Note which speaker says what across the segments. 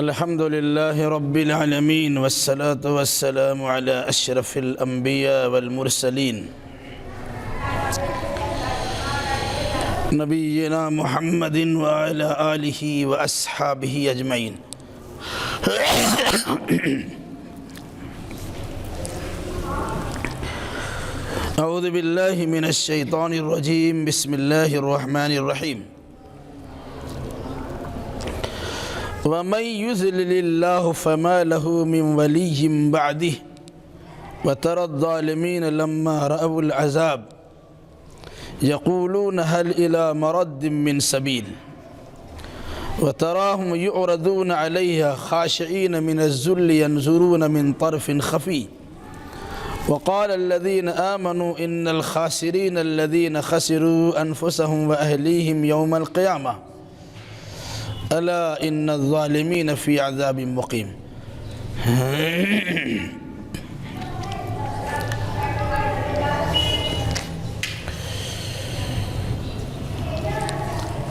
Speaker 1: الحمد لله رب العالمين والصلاة والسلام على أشرف الأنبياء والمرسلين نبينا محمد وعلى آله وأصحابه أجمعين. أعوذ بالله من الشيطان الرجيم. بسم الله الرحمن الرحيم. ومن يضلل الله فما له من ولي بعده وترى الظالمين لما رأوا العذاب يقولون هل إلى مرد من سبيل وتراهم يعرضون عليها خاشعين من الذل ينظرون من طرف خفي وقال الذين آمنوا إن الخاسرين الذين خسروا أنفسهم وأهليهم يوم القيامة ألا إن الظالمين في عذاب مقيم.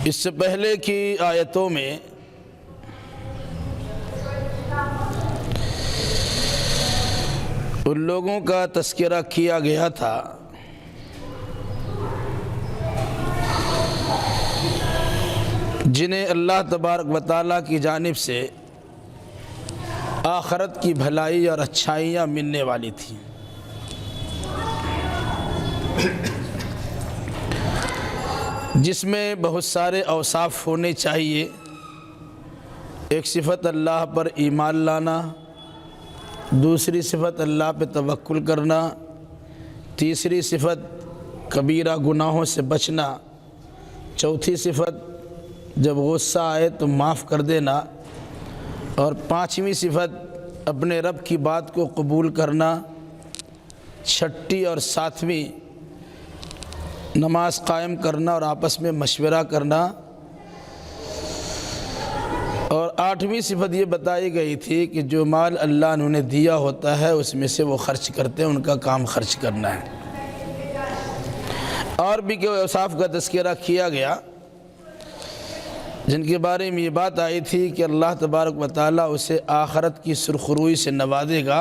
Speaker 1: اس سے پہلے کی آیتوں میں ان لوگوں کا تذکرہ کیا گیا تھا جنہیں اللہ تبارک و تعالیٰ کی جانب سے آخرت کی بھلائی اور اچھائیاں ملنے والی تھیں. جس میں بہت سارے اوصاف ہونے چاہیے. ایک صفت اللہ پر ایمان لانا، دوسری صفت اللہ پہ توکل کرنا، تیسری صفت کبیرہ گناہوں سے بچنا، چوتھی صفت جب غصہ آئے تو معاف کر دینا، اور پانچویں صفت اپنے رب کی بات کو قبول کرنا، چھٹی اور ساتویں نماز قائم کرنا اور آپس میں مشورہ کرنا، اور آٹھویں صفت یہ بتائی گئی تھی کہ جو مال اللہ نے انہیں دیا ہوتا ہے اس میں سے وہ خرچ کرتے ہیں، ان کا کام خرچ کرنا ہے. اور بھی کوئی اوصاف کا تذکرہ کیا گیا جن کے بارے میں یہ بات آئی تھی کہ اللہ تبارک و تعالیٰ اسے آخرت کی سرخروئی سے نوازے گا،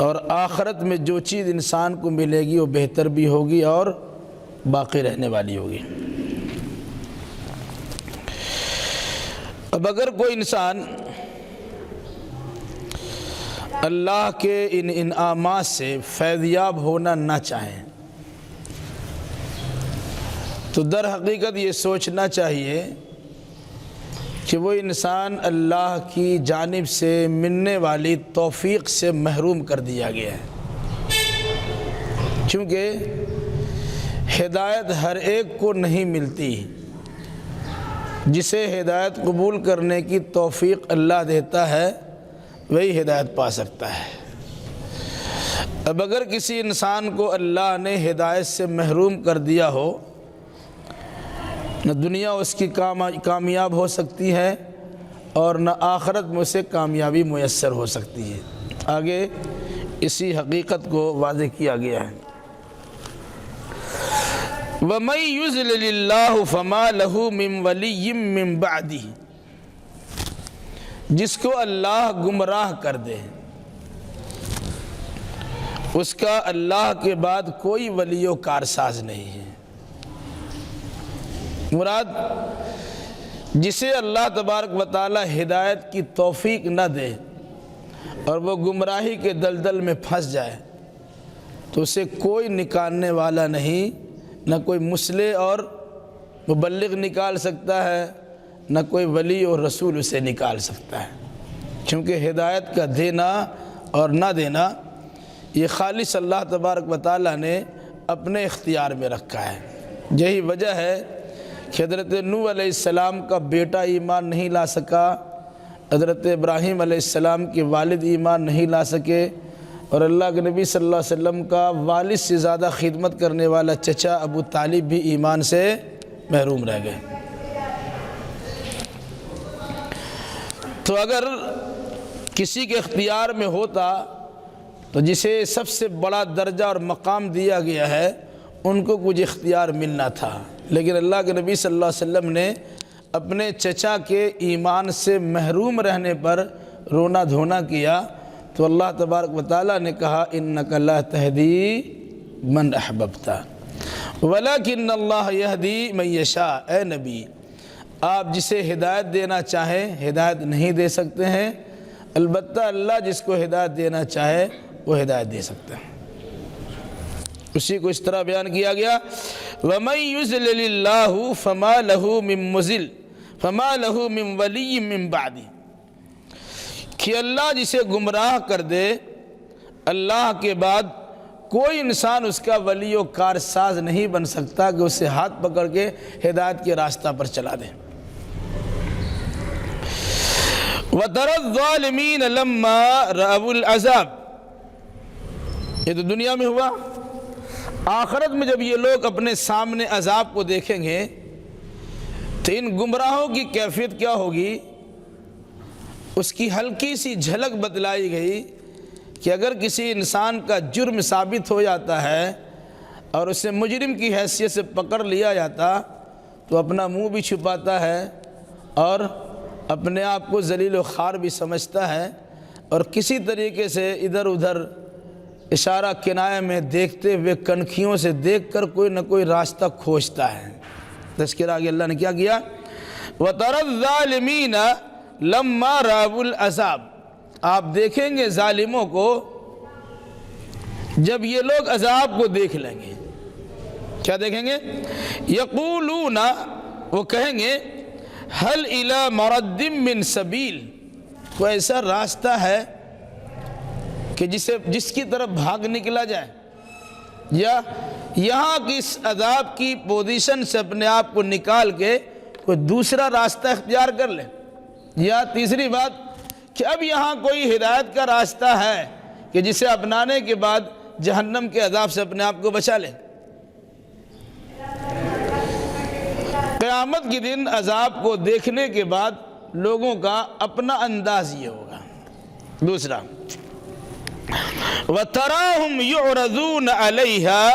Speaker 1: اور آخرت میں جو چیز انسان کو ملے گی وہ بہتر بھی ہوگی اور باقی رہنے والی ہوگی. اب اگر کوئی انسان اللہ کے ان انعامات سے فیضیاب ہونا نہ چاہے تو در حقیقت یہ سوچنا چاہیے کہ وہ انسان اللہ کی جانب سے ملنے والی توفیق سے محروم کر دیا گیا ہے. کیونکہ ہدایت ہر ایک کو نہیں ملتی. جسے ہدایت قبول کرنے کی توفیق اللہ دیتا ہے وہی ہدایت پا سکتا ہے. اب اگر کسی انسان کو اللہ نے ہدایت سے محروم کر دیا ہو، نہ دنیا اس کی کامیاب ہو سکتی ہے اور نہ آخرت میں اسے کامیابی میسر ہو سکتی ہے. آگے اسی حقیقت کو واضح کیا گیا ہے. وَمَن يُضْلِلِ اللَّهُ فَمَا لَهُ مِن وَلِيٍّ مِّن بَعْدِهِ. جس کو اللہ گمراہ کر دے اس کا اللہ کے بعد کوئی ولی و کارساز نہیں ہے. مراد جسے اللہ تبارک و تعالی ہدایت کی توفیق نہ دے اور وہ گمراہی کے دلدل میں پھنس جائے تو اسے کوئی نکالنے والا نہیں. نہ کوئی مصلح اور مبلغ نکال سکتا ہے، نہ کوئی ولی اور رسول اسے نکال سکتا ہے. کیونکہ ہدایت کا دینا اور نہ دینا یہ خالص اللہ تبارک و تعالی نے اپنے اختیار میں رکھا ہے. یہی وجہ ہے کہ حضرت نوح علیہ السلام کا بیٹا ایمان نہیں لا سکا، حضرت ابراہیم علیہ السلام کے والد ایمان نہیں لا سکے، اور اللہ کے نبی صلی اللہ علیہ وسلم کا والد سے زیادہ خدمت کرنے والا چچا ابو طالب بھی ایمان سے محروم رہ گئے. تو اگر کسی کے اختیار میں ہوتا تو جسے سب سے بڑا درجہ اور مقام دیا گیا ہے ان کو کچھ اختیار ملنا تھا، لیکن اللہ کے نبی صلی اللہ علیہ وسلم نے اپنے چچا کے ایمان سے محروم رہنے پر رونا دھونا کیا تو اللہ تبارک و تعالیٰ نے کہا انک لا تہدی من احببت ولکن اللہ یہدی من یشاء۔ اے نبی، آپ جسے ہدایت دینا چاہیں ہدایت نہیں دے سکتے ہیں، البتہ اللہ جس کو ہدایت دینا چاہے وہ ہدایت دے سکتے ہیں۔ اسی کو اس طرح بیان کیا گیا وَمَن يُضْلِلِ اللَّهُ فَمَا لَهُ مِن مُضِلٍ فَمَا لَهُ مِن وَلِيٍّ مِن بَعْدِهِ کہ اللہ جسے گمراہ کر دے، اللہ کے بعد کوئی انسان اس کا ولی و کارساز نہیں بن سکتا کہ اسے ہاتھ پکڑ کے ہدایت کے راستہ پر چلا دے۔ وَتَرَى الظَّالِمِينَ لَمَّا رَأَوُا الْعَذَابَ، یہ تو دنیا میں ہوا۔ آخرت میں جب یہ لوگ اپنے سامنے عذاب کو دیکھیں گے تو ان گمراہوں کی کیفیت کیا ہوگی؟ اس کی ہلکی سی جھلک بتلائی گئی کہ اگر کسی انسان کا جرم ثابت ہو جاتا ہے اور اسے مجرم کی حیثیت سے پکڑ لیا جاتا تو اپنا منہ بھی چھپاتا ہے اور اپنے آپ کو ذلیل و خوار بھی سمجھتا ہے اور کسی طریقے سے ادھر ادھر اشارہ کنایہ میں دیکھتے ہوئے کنکھیوں سے دیکھ کر کوئی نہ کوئی راستہ کھوجتا ہے۔ تذکرہ آگے اللہ نے کیا کیا وَتَرَى الظَّالِمِينَ لَمَّا رَأَوُا الْعَذَابَ، آپ دیکھیں گے ظالموں کو جب یہ لوگ عذاب کو دیکھ لیں گے، کیا دیکھیں گے؟ یقولون، وہ کہیں گے هَلْ إِلَى مَرَدٍ مِّن سَبِيلٍ، کوئی ایسا راستہ ہے کہ جس کی طرف بھاگ نکلا جائے، یا یہاں کی اس عذاب کی پوزیشن سے اپنے آپ کو نکال کے کوئی دوسرا راستہ اختیار کر لے، یا تیسری بات کہ اب یہاں کوئی ہدایت کا راستہ ہے کہ جسے اپنانے کے بعد جہنم کے عذاب سے اپنے آپ کو بچا لے۔ قیامت کے دن عذاب کو دیکھنے کے بعد لوگوں کا اپنا انداز یہ ہوگا۔ دوسرا وَتَرَاهُمْ يُعْرَضُونَ عَلَيْهَا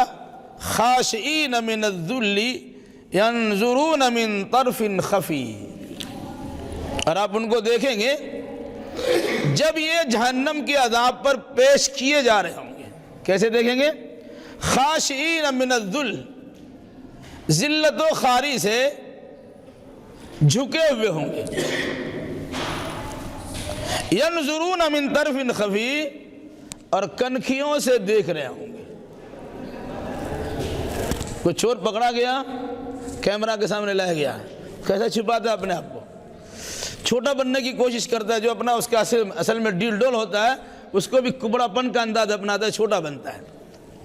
Speaker 1: خَاشِعِينَ مِنَ الذُّلِّ يَنظُرُونَ مِن طَرْفٍ خَفِيٍّ، اور آپ ان کو دیکھیں گے جب یہ جہنم کے عذاب پر پیش کیے جا رہے ہوں گے، کیسے دیکھیں گے؟ خاشعین من الذل، ذلت و خواری سے جھکے ہوئے ہوں گے، ینظرون من طرف خفی، اور کنکھیوں سے دیکھ رہے ہوں گے۔ کوئی چور پکڑا گیا، کیمرہ کے سامنے لایا گیا، کیسا چھپاتا ہے اپنے آپ کو؟ چھوٹا بننے کی کوشش کرتا ہے، جو اپنا اس کا اصل میں ڈیل ڈول ہوتا ہے اس کو بھی کبڑا پن کا انداز اپناتا ہے، چھوٹا بنتا ہے۔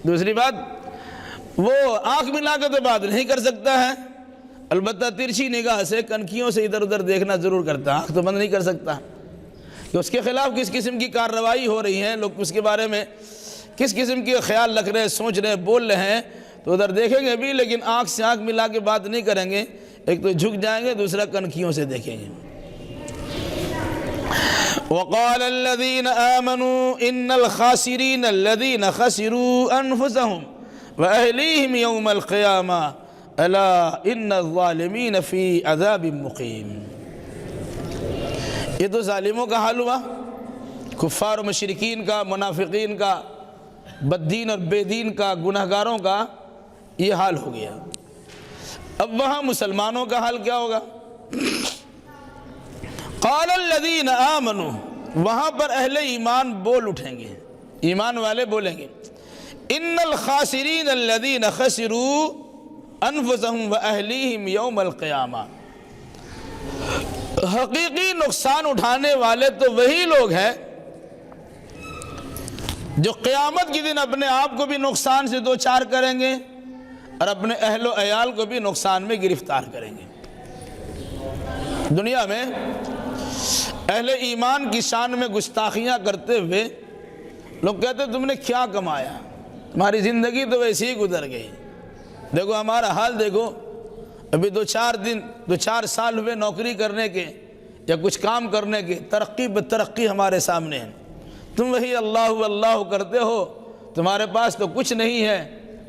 Speaker 1: دوسری بات، وہ آنکھ ملا کے تو بات نہیں کر سکتا ہے، البتہ ترچھی نگاہ سے کنکھیوں سے ادھر ادھر دیکھنا ضرور کرتا ہے، آنکھ تو بند نہیں کر سکتا کہ اس کے خلاف کس قسم کی کارروائی ہو رہی ہے، لوگ اس کے بارے میں کس قسم کے خیال رکھ رہے ہیں، سوچ رہے ہیں، بول رہے ہیں، تو ادھر دیکھیں گے بھی لیکن آنکھ سے آنکھ ملا کے بات نہیں کریں گے، ایک تو جھک جائیں گے، دوسرا کنکھیوں سے دیکھیں گے۔ وقال الذين آمنوا إن الخاسرين الذين خسروا أنفسهم وأهليهم يوم القيامة ألا إن الظالمين في عذاب مقيم۔ یہ تو ظالموں کا حال ہوا، کفار و مشرکین کا، منافقین کا، بددین اور بے دین کا، گناہگاروں کا یہ حال ہو گیا۔ اب وہاں مسلمانوں کا حال کیا ہوگا؟ قال الذین آمنوا، وہاں پر اہل ایمان بول اٹھیں گے، ایمان والے بولیں گے، ان الخاسرین الذین خسروا انفسهم واہلیہم یوم القیامہ، حقیقی نقصان اٹھانے والے تو وہی لوگ ہیں جو قیامت کے دن اپنے آپ کو بھی نقصان سے دوچار کریں گے اور اپنے اہل و عیال کو بھی نقصان میں گرفتار کریں گے۔ دنیا میں اہل ایمان کی شان میں گستاخیاں کرتے ہوئے لوگ کہتے ہیں تم نے کیا کمایا، تمہاری زندگی تو ویسے ہی گزر گئی، دیکھو ہمارا حال دیکھو، ابھی دو چار سال ہوئے نوکری کرنے کے یا کچھ کام کرنے کے، ترقی بہ ترقی ہمارے سامنے ہے، تم وہی اللہ اللہ کرتے ہو، تمہارے پاس تو کچھ نہیں ہے،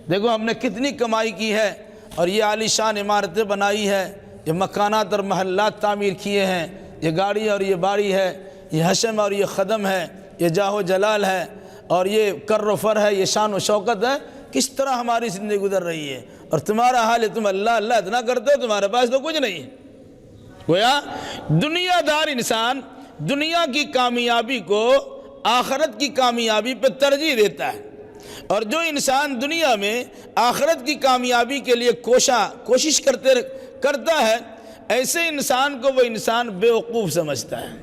Speaker 1: دیکھو ہم نے کتنی کمائی کی ہے اور یہ عالی شان عمارتیں بنائی ہے، یہ مکانات اور محلات تعمیر کیے ہیں، یہ گاڑی اور یہ باڑی ہے، یہ حشم اور یہ خدم ہے، یہ جاہ و جلال ہے، اور یہ کر و فر ہے، یہ شان و شوکت ہے، کس طرح ہماری زندگی گزر رہی ہے، اور تمہارا حال ہے تم اللہ اللہ اتنا کرتے ہو، تمہارے پاس تو کچھ نہیں ہے۔ گویا دنیا دار انسان دنیا کی کامیابی کو آخرت کی کامیابی پہ ترجیح دیتا ہے، اور جو انسان دنیا میں آخرت کی کامیابی کے لیے کوشش کرتا ہے، ایسے انسان کو وہ انسان بیوقوف سمجھتا ہے۔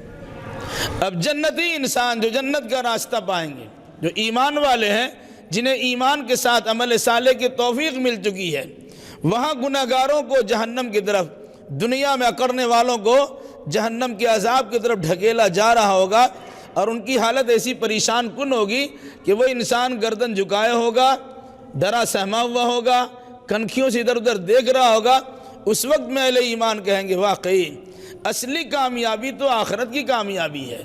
Speaker 1: اب جنتی انسان جو جنت کا راستہ پائیں گے، جو ایمان والے ہیں، جنہیں ایمان کے ساتھ عمل صالح کی توفیق مل چکی ہے، وہاں گناہگاروں کو جہنم کی طرف، دنیا میں اکڑنے والوں کو جہنم کے عذاب کی طرف ڈھکیلا جا رہا ہوگا، اور ان کی حالت ایسی پریشان کن ہوگی کہ وہ انسان گردن جھکائے ہوگا، ڈرا سہما ہوا ہوگا، کنکھیوں سے ادھر ادھر دیکھ رہا ہوگا۔ اس وقت میں اہل ایمان کہیں گے واقعی اصلی کامیابی تو آخرت کی کامیابی ہے،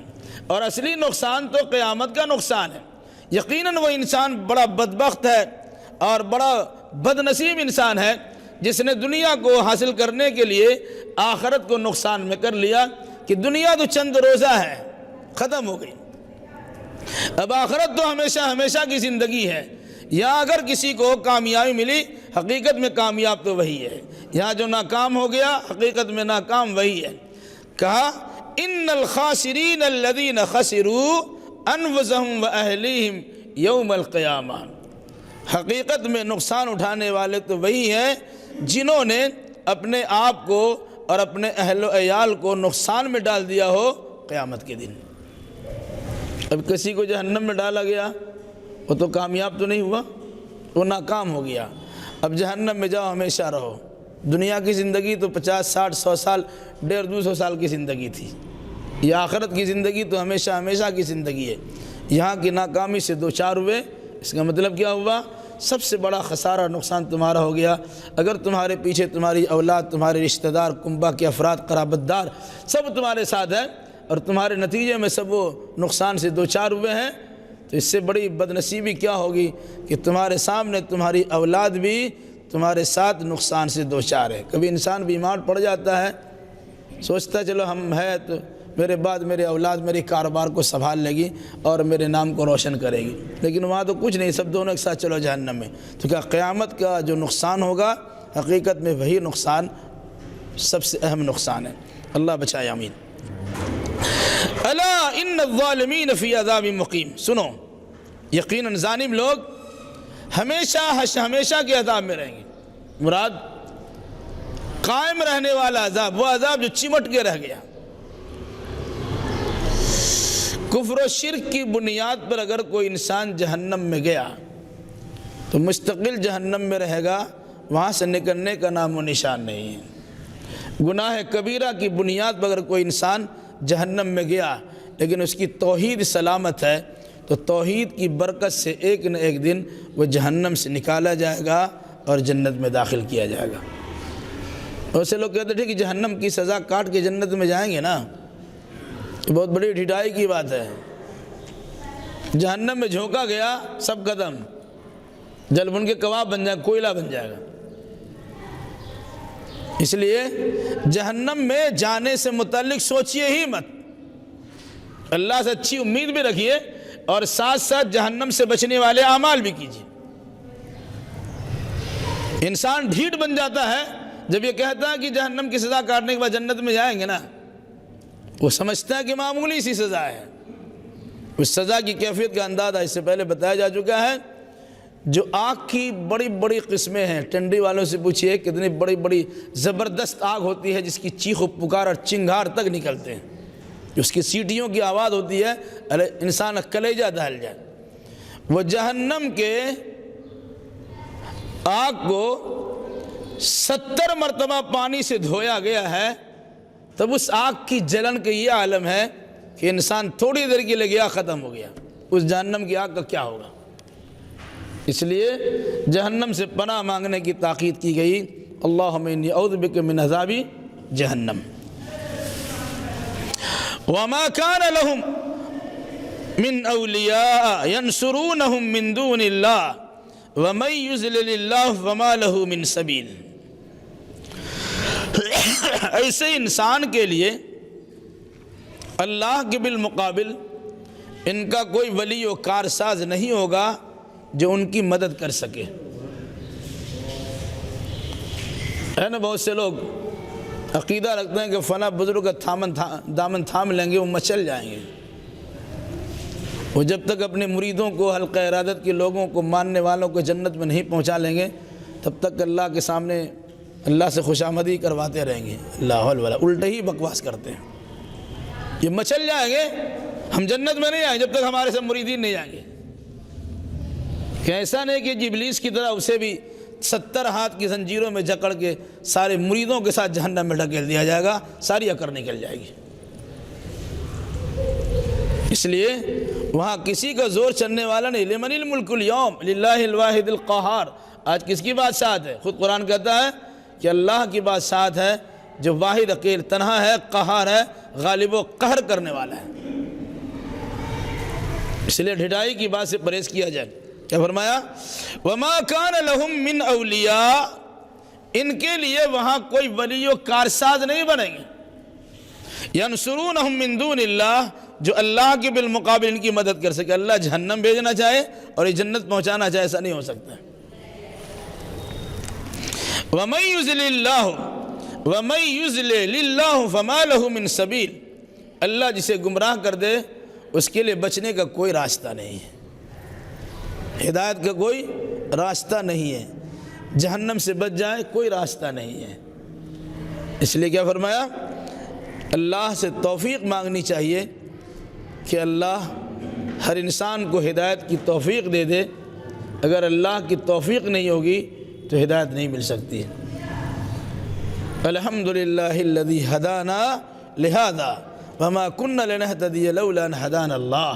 Speaker 1: اور اصلی نقصان تو قیامت کا نقصان ہے۔ یقیناً وہ انسان بڑا بدبخت ہے اور بڑا بد نصیب انسان ہے جس نے دنیا کو حاصل کرنے کے لیے آخرت کو نقصان میں کر لیا، کہ دنیا تو چند روزہ ہے، ختم ہو گئی، اب آخرت تو ہمیشہ ہمیشہ کی زندگی ہے۔ یہاں اگر کسی کو کامیابی ملی، حقیقت میں کامیاب تو وہی ہے، یہاں جو ناکام ہو گیا حقیقت میں ناکام وہی ہے۔ کہا ان الخاسرین الذین خسروا انفسهم واہلیہم یوم القیامہ، حقیقت میں نقصان اٹھانے والے تو وہی ہیں جنہوں نے اپنے آپ کو اور اپنے اہل و عیال کو نقصان میں ڈال دیا ہو قیامت کے دن۔ اب کسی کو جہنم میں ڈالا گیا، وہ تو کامیاب تو نہیں ہوا، وہ ناکام ہو گیا۔ اب جہنم میں جاؤ ہمیشہ رہو۔ دنیا کی زندگی تو 50 60 100 سال 150 200 سال کی زندگی تھی، یہ آخرت کی زندگی تو ہمیشہ ہمیشہ کی زندگی ہے۔ یہاں کی ناکامی سے دو چار ہوئے، اس کا مطلب کیا ہوا؟ سب سے بڑا خسارہ نقصان تمہارا ہو گیا۔ اگر تمہارے پیچھے تمہاری اولاد، تمہارے رشتہ دار، کنبہ کے افراد، قرابت دار سب تمہارے ساتھ ہیں، اور تمہارے نتیجے میں سب وہ نقصان سے دو چار ہوئے ہیں، تو اس سے بڑی بدنصیبی کیا ہوگی کہ تمہارے سامنے تمہاری اولاد بھی تمہارے ساتھ نقصان سے دو چار ہے۔ کبھی انسان بیمار پڑ جاتا ہے، سوچتا چلو ہم ہے تو میرے بعد میرے اولاد میری کاروبار کو سنبھال لے گی اور میرے نام کو روشن کرے گی، لیکن وہاں تو کچھ نہیں، سب دونوں ایک ساتھ چلو جہنم میں۔ تو کیا قیامت کا جو نقصان ہوگا حقیقت میں وہی نقصان سب سے اہم نقصان ہے۔ اللہ بچائے، آمین۔ الا ان الظالمین فی عذاب مقیم، سنو یقیناً ظالم لوگ ہمیشہ کے عذاب میں رہیں گے۔ مراد قائم رہنے والا عذاب، وہ عذاب جو چمٹ کے رہ گیا۔ کفر و شرک کی بنیاد پر اگر کوئی انسان جہنم میں گیا تو مستقل جہنم میں رہے گا، وہاں سے نکلنے کا نام و نشان نہیں ہے۔ گناہ کبیرہ کی بنیاد پر اگر کوئی انسان جہنم میں گیا لیکن اس کی توحید سلامت ہے، تو توحید کی برکت سے ایک نہ ایک دن وہ جہنم سے نکالا جائے گا اور جنت میں داخل کیا جائے گا۔ ویسے لوگ کہتے تھے کہ جہنم کی سزا کاٹ کے جنت میں جائیں گے نا، تو بہت بڑی ڈھٹائی کی بات ہے۔ جہنم میں جھونکا گیا سب ختم، جل بن کے کباب بن جائے، کوئلہ بن جائے گا۔ اس لیے جہنم میں جانے سے متعلق سوچئے ہی مت، اللہ سے اچھی امید بھی رکھیے اور ساتھ ساتھ جہنم سے بچنے والے اعمال بھی کیجیے۔ انسان ڈھیٹ بن جاتا ہے جب یہ کہتا ہے کہ جہنم کی سزا کاٹنے کے بعد جنت میں جائیں گے نا، وہ سمجھتا ہے کہ معمولی سی سزا ہے۔ اس سزا کی کیفیت کا اندازہ اس سے پہلے بتایا جا چکا ہے۔ جو آگ کی بڑی بڑی قسمیں ہیں، ٹنڈی والوں سے پوچھئے کتنی بڑی بڑی زبردست آگ ہوتی ہے جس کی چیخ و پکار اور چنگھار تک نکلتے ہیں، اس کی سیٹیوں کی آواز ہوتی ہے انسان کلیجہ دہل جائے۔ وہ جہنم کے آگ کو 70 مرتبہ پانی سے دھویا گیا ہے، تب اس آگ کی جلن کا یہ عالم ہے کہ انسان تھوڑی دیر کے لیے گیا ختم ہو گیا۔ اس جہنم کی آگ کا کیا ہوگا؟ اس لیے جہنم سے پناہ مانگنے کی تاکید کی گئی۔ اللہم انی اعوذ بک من عذاب جہنم۔ وما کان لہم من اولیاء ینصرونہم من دون اللہ ومن یضلل اللہ فما لہ من سبیل۔ ایسے انسان کے لیے اللہ کے بالمقابل ان کا کوئی ولی و کارساز نہیں ہوگا جو ان کی مدد کر سکے۔ ہے نا، بہت سے لوگ عقیدہ رکھتے ہیں کہ فلاں بزرگ کا دامن تھام لیں گے وہ مچل جائیں گے۔ وہ جب تک اپنے مریدوں کو، حلقہ ارادت کے لوگوں کو، ماننے والوں کو جنت میں نہیں پہنچا لیں گے تب تک اللہ کے سامنے اللہ سے خوشامدی کرواتے رہیں گے۔ اللہ والا الٹا ہی بکواس کرتے ہیں، یہ مچل جائیں گے، ہم جنت میں نہیں آئیں جب تک ہمارے سے مریدین نہیں آئیں گے۔ کہ ایسا نہیں کہ ابلیس کی طرح اسے بھی 70 ہاتھ کی زنجیروں میں جکڑ کے سارے مریدوں کے ساتھ جہنم میں ڈھکیل دیا جائے گا، ساری عقل نکل جائے گی۔ اس لیے وہاں کسی کا زور چلنے والا نہیں۔ لمن الملک اليوم للہ الواحد القہار، آج کس کی بادشاہت ہے؟ خود قرآن کہتا ہے کہ اللہ کی بادشاہت ہے جو واحد اکیل تنہا ہے، قہار ہے، غالب و قہر کرنے والا ہے۔ اس لیے ڈھٹائی کی بات سے پرہیز کیا جائے۔ کیا فرمایا؟ وَمَا كَانَ لَهُم مِّنْ أَوْلِيَاءَ، ان کے لیے وہاں کوئی ولی و کارساز نہیں بنیں گے۔ يَنْصُرُونَهُم مِّن دُونِ اللَّهِ، جو اللہ کے بالمقابل ان کی مدد کر سکے۔ اللہ جہنم بھیجنا چاہے اور یہ جنت پہنچانا چاہے، ایسا نہیں ہو سکتا۔ وَمَن يُضْلِلِ اللَّهُ فَمَا لَهُ مِن سَبِيلٍ، اللہ جسے گمراہ کر دے اس کے لیے بچنے کا کوئی راستہ نہیں ہے، ہدایت کا کوئی راستہ نہیں ہے، جہنم سے بچ جائے کوئی راستہ نہیں ہے۔ اس لیے کیا فرمایا؟ اللہ سے توفیق مانگنی چاہیے کہ اللہ ہر انسان کو ہدایت کی توفیق دے دے۔ اگر اللہ کی توفیق نہیں ہوگی تو ہدایت نہیں مل سکتی ہے۔ الحمدللہ الذی ہدانا لہذا وما كنا لنہتدی لولا ان ہدانا اللہ،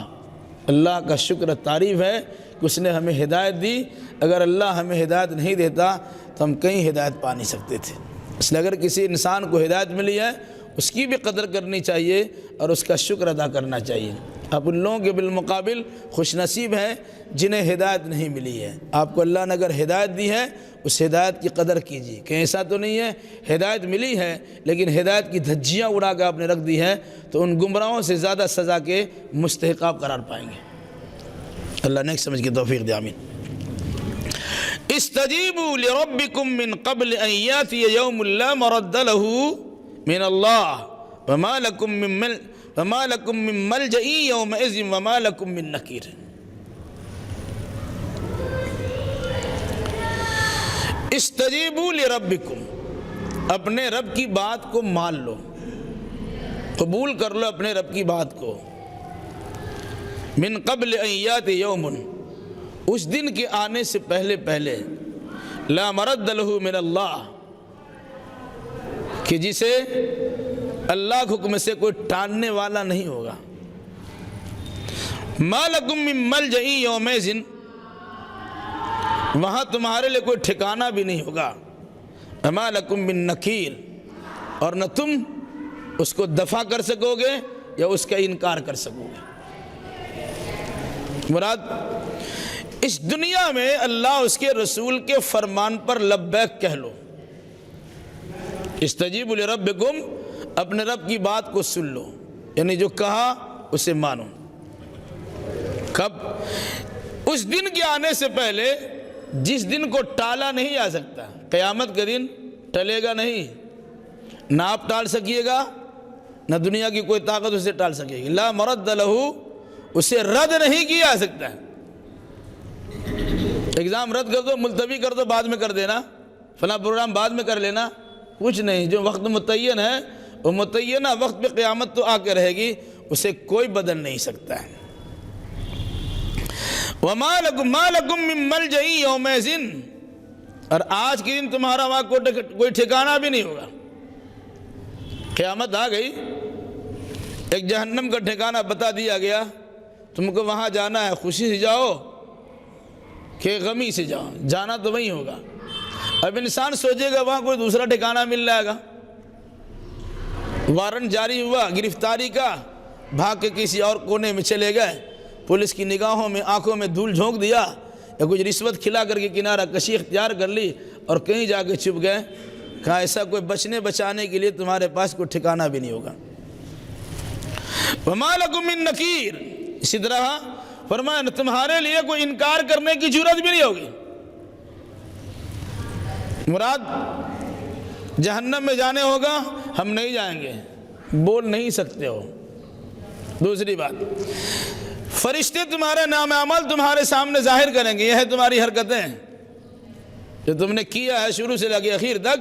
Speaker 1: اللہ کا شکر تعریف ہے کہ اس نے ہمیں ہدایت دی۔ اگر اللہ ہمیں ہدایت نہیں دیتا تو ہم کہیں ہدایت پا نہیں سکتے تھے۔ اس لیے اگر کسی انسان کو ہدایت ملی ہے اس کی بھی قدر کرنی چاہیے اور اس کا شکر ادا کرنا چاہیے۔ آپ ان لوگوں کے بالمقابل خوش نصیب ہیں جنہیں ہدایت نہیں ملی ہے۔ آپ کو اللہ نے اگر ہدایت دی ہے اس ہدایت کی قدر کیجیے، کہ ایسا تو نہیں ہے ہدایت ملی ہے لیکن ہدایت کی دھجیاں اڑا کے آپ نے رکھ دی ہے تو ان گمراہوں سے زیادہ سزا کے مستحق آپ قرار پائیں گے۔ اللہ نیک سمجھ کی توفیق دے، آمین۔ استجیبوا لربکم من قبل ان یاتی یوم لا مرد له من اللہ وما لکم من ملجأ یومئذ وما لکم من نکیر۔ استجیبوا لربکم، اپنے رب کی بات کو مان لو، قبول کر لو اپنے رب کی بات کو۔ من قبل ان یاتی یوم، اس دن کے آنے سے پہلے لا مرد له من اللہ، کہ جسے اللہ کے حکم سے کوئی ٹالنے والا نہیں ہوگا۔ ما لکم من ملجأ یومئذ، وہاں تمہارے لیے کوئی ٹھکانہ بھی نہیں ہوگا۔ وما لکم من نکیر، اور نہ تم اس کو دفع کر سکو گے یا اس کا انکار کر سکو گے۔ مراد اس دنیا میں اللہ اس کے رسول کے فرمان پر لبیک کہہ لو۔ استجیبوا لربکم، اپنے رب کی بات کو سن لو، یعنی جو کہا اسے مانو۔ کب؟ اس دن کے آنے سے پہلے جس دن کو ٹالا نہیں جا سکتا۔ قیامت کا دن ٹلے گا نہیں، نہ آپ ٹال سکیے گا نہ دنیا کی کوئی طاقت اسے ٹال سکے گی۔ لا مرد لہ، اسے رد نہیں کیا جا سکتا ہے۔ ایگزام رد کر دو، ملتوی کر دو، بعد میں کر دینا، فلاں پروگرام بعد میں کر لینا، کچھ نہیں۔ جو وقت متعین ہے وہ متعینہ وقت پہ قیامت تو آ کے رہے گی، اسے کوئی بدل نہیں سکتا ہے۔ وَمَا لَكُم مِّن مَلْجَإٍ يَوْمَئِذٍ، اور آج کے دن تمہارا وہاں کوئی ٹھکانہ بھی نہیں ہوگا۔ قیامت آ گئی، ایک جہنم کا ٹھکانہ بتا دیا گیا، تم کو وہاں جانا ہے، خوشی سے جاؤ کہ غمی سے جاؤ، جانا تو وہیں ہوگا۔ اب انسان سوچے گا وہاں کوئی دوسرا ٹھکانہ مل جائے گا، وارنٹ جاری ہوا گرفتاری کا، بھاگ کے کسی اور کونے میں چلے گئے، پولیس کی نگاہوں میں آنکھوں میں دھول جھونک دیا یا کچھ رشوت کھلا کر کے کنارہ کشی اختیار کر لی اور کہیں جا کے چھپ گئے، کہا ایسا کوئی بچنے بچانے کے لیے تمہارے پاس کوئی ٹھکانہ بھی نہیں ہوگا۔ وَمَا لَكُم مِّن نَكِيرٍ، اسی طرح فرمایا تمہارے لیے کوئی انکار کرنے کی جرات بھی نہیں ہوگی۔ مراد جہنم میں جانے ہوگا، ہم نہیں جائیں گے، بول نہیں سکتے ہو۔ دوسری بات، فرشتے تمہارے نام عمل تمہارے سامنے ظاہر کریں گے، یہ ہے تمہاری حرکتیں جو تم نے کیا ہے شروع سے لے کے اخیر تک،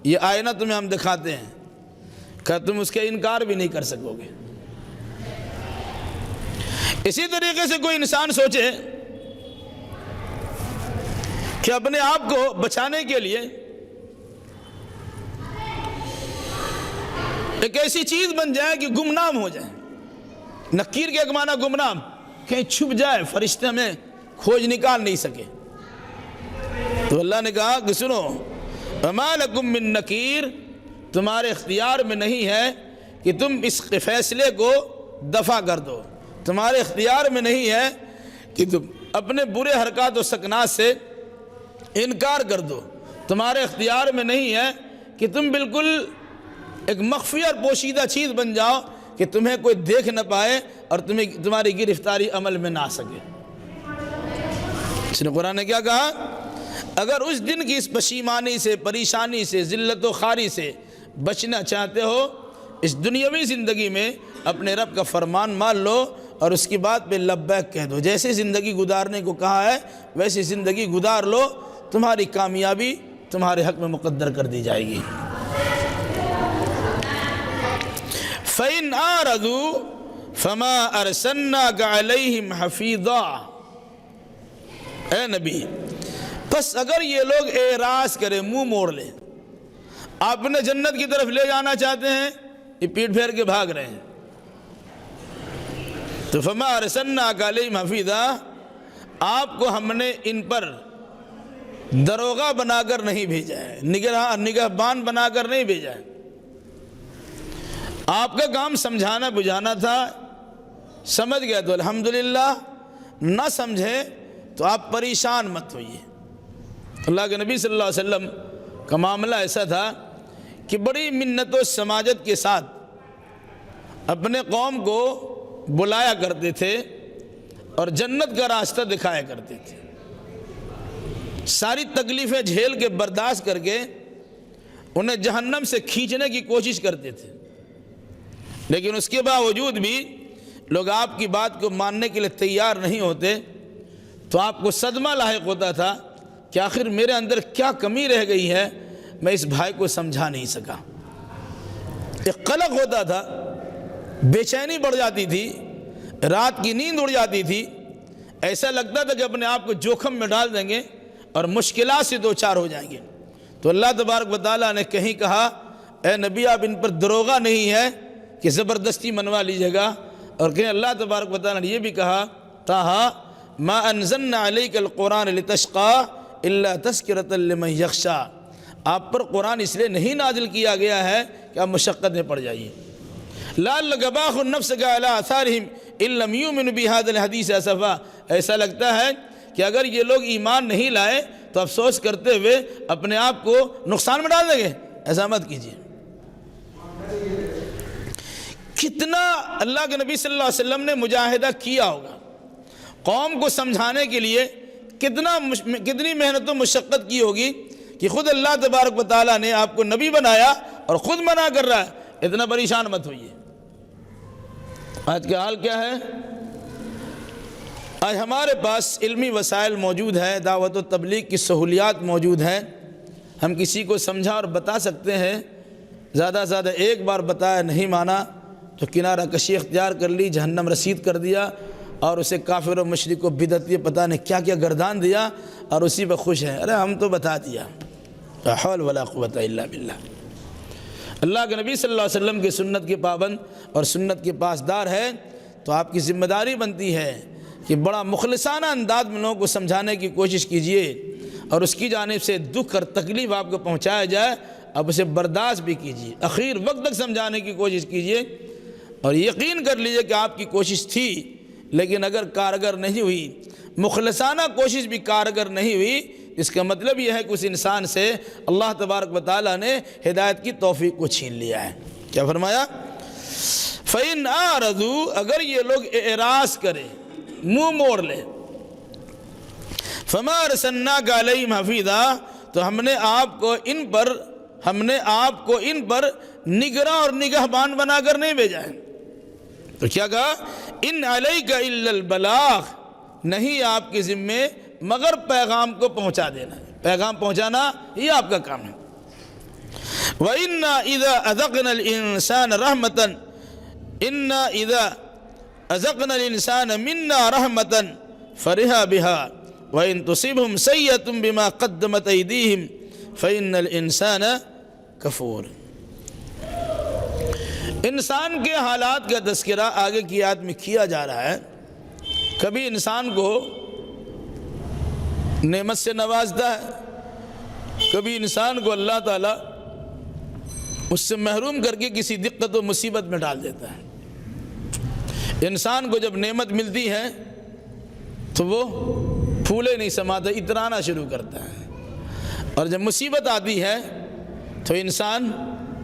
Speaker 1: یہ آئینہ تمہیں ہم دکھاتے ہیں کہ تم اس کے انکار بھی نہیں کر سکو گے۔ اسی طریقے سے کوئی انسان سوچے کہ اپنے آپ کو بچانے کے لیے ایک ایسی چیز بن جائے کہ گمنام ہو جائے۔ نکیر کے ایک معنی گمنام، کہیں چھپ جائے، فرشتے ہمیں کھوج نکال نہیں سکے۔ تو اللہ نے کہا کہ سنو، وَمَا لَكُم مِّن نَكِيرٍ، تمہارے اختیار میں نہیں ہے کہ تم اس فیصلے کو دفع کر دو، تمہارے اختیار میں نہیں ہے کہ تم اپنے برے حرکات و سکنات سے انکار کر دو، تمہارے اختیار میں نہیں ہے کہ تم بالکل ایک مخفی اور پوشیدہ چیز بن جاؤ کہ تمہیں کوئی دیکھ نہ پائے اور تمہاری گرفتاری عمل میں نہ آ سکے۔ اس نے قرآن نے کیا کہا؟ اگر اس دن کی اس پشیمانی سے، پریشانی سے، ذلت و خواری سے بچنا چاہتے ہو، اس دنیاوی زندگی میں اپنے رب کا فرمان مان لو اور اس کی بات پہ لبیک کہہ دو۔ جیسے زندگی گزارنے کو کہا ہے ویسی زندگی گزار لو، تمہاری کامیابی تمہارے حق میں مقدر کر دی جائے گی۔ فَإِنْ أَعْرَضُوا فَمَا أَرْسَلْنَاكَ عَلَيْهِمْ حَفِيظًا، اے نبی بس اگر یہ لوگ اعراض کریں، منہ موڑ لیں، آپ انہیں جنت کی طرف لے جانا چاہتے ہیں، یہ پیٹ پھیر کے بھاگ رہے ہیں، تو فَمَا أَرْسَلْنَاكَ عَلَيْهِمْ حَفِيظًا، آپ کو ہم نے ان پر دروغہ بنا کر نہیں بھیجا ہے، نگہبان بنا کر نہیں بھیجا ہے۔ آپ کا کام سمجھانا بجھانا تھا، سمجھ گیا تو الحمدللہ، نہ سمجھے تو آپ پریشان مت ہوئیے۔ اللہ کے نبی صلی اللہ علیہ وسلم کا معاملہ ایسا تھا کہ بڑی منت و سماجت کے ساتھ اپنے قوم کو بلایا کرتے تھے اور جنت کا راستہ دکھایا کرتے تھے، ساری تکلیفیں جھیل کے برداشت کر کے انہیں جہنم سے کھینچنے کی کوشش کرتے تھے، لیکن اس کے باوجود بھی لوگ آپ کی بات کو ماننے کے لیے تیار نہیں ہوتے، تو آپ کو صدمہ لاحق ہوتا تھا کہ آخر میرے اندر کیا کمی رہ گئی ہے، میں اس بھائی کو سمجھا نہیں سکا۔ ایک قلق ہوتا تھا، بے چینی بڑھ جاتی تھی، رات کی نیند اڑ جاتی تھی، ایسا لگتا تھا کہ اپنے آپ کو جوخم میں ڈال دیں گے اور مشکلات سے دو چار ہو جائیں گے۔ تو اللہ تبارک و تعالیٰ نے کہیں کہا اے نبی آپ ان پر دروغہ نہیں ہے کہ زبردستی منوا لیجیے گا، اور کہیں اللہ تبارک و تعالیٰ نے یہ بھی کہا طٰہٰ ما انزلنا علیک القرآن لتشقی الا تذکرۃ لمن یخشی، آپ پر قرآن اس لیے نہیں نازل کیا گیا ہے کہ آپ مشقت میں پڑ جائیے۔ لعلک باخع نفسک علی آثارہم ان لم یؤمنوا بہذا الحدیث اسفا، ایسا لگتا ہے کہ اگر یہ لوگ ایمان نہیں لائے تو افسوس کرتے ہوئے اپنے آپ کو نقصان میں ڈال دیں گے، ایسا مت کیجیے۔ کتنا اللہ کے نبی صلی اللہ علیہ وسلم نے مجاہدہ کیا ہوگا، قوم کو سمجھانے کے لیے کتنی محنت و مشقت کی ہوگی کہ خود اللہ تبارک و تعالیٰ نے آپ کو نبی بنایا اور خود منع کر رہا ہے، اتنا پریشان مت ہوئیے۔ آج کا حال کیا ہے؟ آج ہمارے پاس علمی وسائل موجود ہیں، دعوت و تبلیغ کی سہولیات موجود ہیں، ہم کسی کو سمجھا اور بتا سکتے ہیں، زیادہ سے زیادہ ایک بار بتایا نہیں مانا تو کنارہ کشی اختیار کر لی، جہنم رسید کر دیا اور اسے کافر و مشرک و بدعتی پتہ نے کیا کیا گردان دیا اور اسی پہ خوش ہیں، ارے ہم تو بتا دیا۔ لا حول ولا قوت الا باللہ۔ اللہ کے نبی صلی اللہ علیہ وسلم کی سنت کے پابند اور سنت کے پاسدار ہے تو آپ کی ذمہ داری بنتی ہے کہ بڑا مخلصانہ انداز میں لوگوں کو سمجھانے کی کوشش کیجئے اور اس کی جانب سے دکھ اور تکلیف آپ کو پہنچایا جائے اب اسے برداشت بھی کیجئے، اخیر وقت تک سمجھانے کی کوشش کیجئے اور یقین کر لیجئے کہ آپ کی کوشش تھی، لیکن اگر کارگر نہیں ہوئی، مخلصانہ کوشش بھی کارگر نہیں ہوئی اس کا مطلب یہ ہے کہ اس انسان سے اللہ تبارک و تعالیٰ نے ہدایت کی توفیق کو چھین لیا ہے۔ کیا فرمایا؟ فَإِنْ أَعْرَضُوا، اگر یہ لوگ اعراض کریں، منہ موڑ لیں، فَمَا أَرْسَلْنَاكَ عَلَيْهِمْ حَفِيظًا، تو ہم نے آپ کو ان پر نگراں اور نگہبان بنا کر نہیں بھیجا ہے۔ تو کیا کہا؟ ان علیک الا البلاغ، نہیں آپ کے ذمے مگر پیغام کو پہنچا دینا ہے، پیغام پہنچانا یہ آپ کا کام ہے۔ وَإِنَّا إِذَا أَذَقْنَا الْإِنسَانَ رَحْمَةً إِنَّا إِذَا أَذَقْنَا الْإِنسَانَ مِنَّا رَحْمَةً فَرِحَ بِهَا وَإِن تُصِبْهُمْ سَيِّئَةٌ بِمَا قَدَّمَتْ أَيْدِيهِمْ فَإِنَّ الْإِنسَانَ كَفُورٌ۔ انسان کے حالات کا تذکرہ آگے کی آیت میں کیا جا رہا ہے۔ کبھی انسان کو نعمت سے نوازتا ہے، کبھی انسان کو اللہ تعالیٰ اس سے محروم کر کے کسی دقت و مصیبت میں ڈال دیتا ہے۔ انسان کو جب نعمت ملتی ہے تو وہ پھولے نہیں سماتا، اترانا شروع کرتا ہے، اور جب مصیبت آتی ہے تو انسان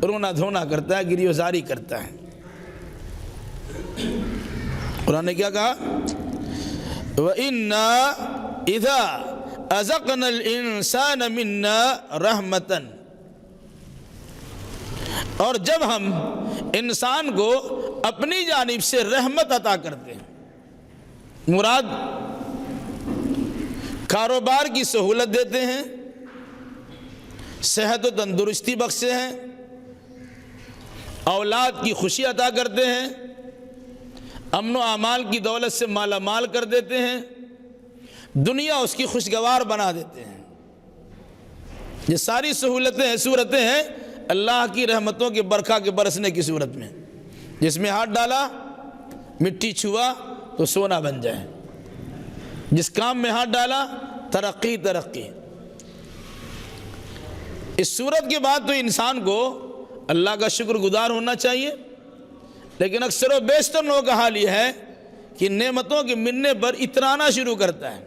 Speaker 1: رونا دھونا کرتا ہے، گریہ زاری کرتا ہے۔ قرآن نے کیا کہا؟ وَإِنَّا إِذَا أَذَقْنَا الْإِنسَانَ مِنَّا رَحْمَةً، اور جب ہم انسان کو اپنی جانب سے رحمت عطا کرتے ہیں، مراد کاروبار کی سہولت دیتے ہیں، صحت و تندرستی بخشتے ہیں، اولاد کی خوشی عطا کرتے ہیں، امن و امان کی دولت سے مالا مال کر دیتے ہیں، دنیا اس کی خوشگوار بنا دیتے ہیں۔ یہ ساری سہولتیں صورتیں ہیں اللہ کی رحمتوں کے برکھا کے برسنے کی صورت میں۔ جس میں ہاتھ ڈالا مٹی چھوا تو سونا بن جائے، جس کام میں ہاتھ ڈالا ترقی ترقی۔ اس صورت کے بعد تو انسان کو اللہ کا شکر گزار ہونا چاہیے، لیکن اکثر و بیشتر لوگوں کا حال یہ ہے کہ نعمتوں کے ملنے پر اترانا شروع کرتا ہے،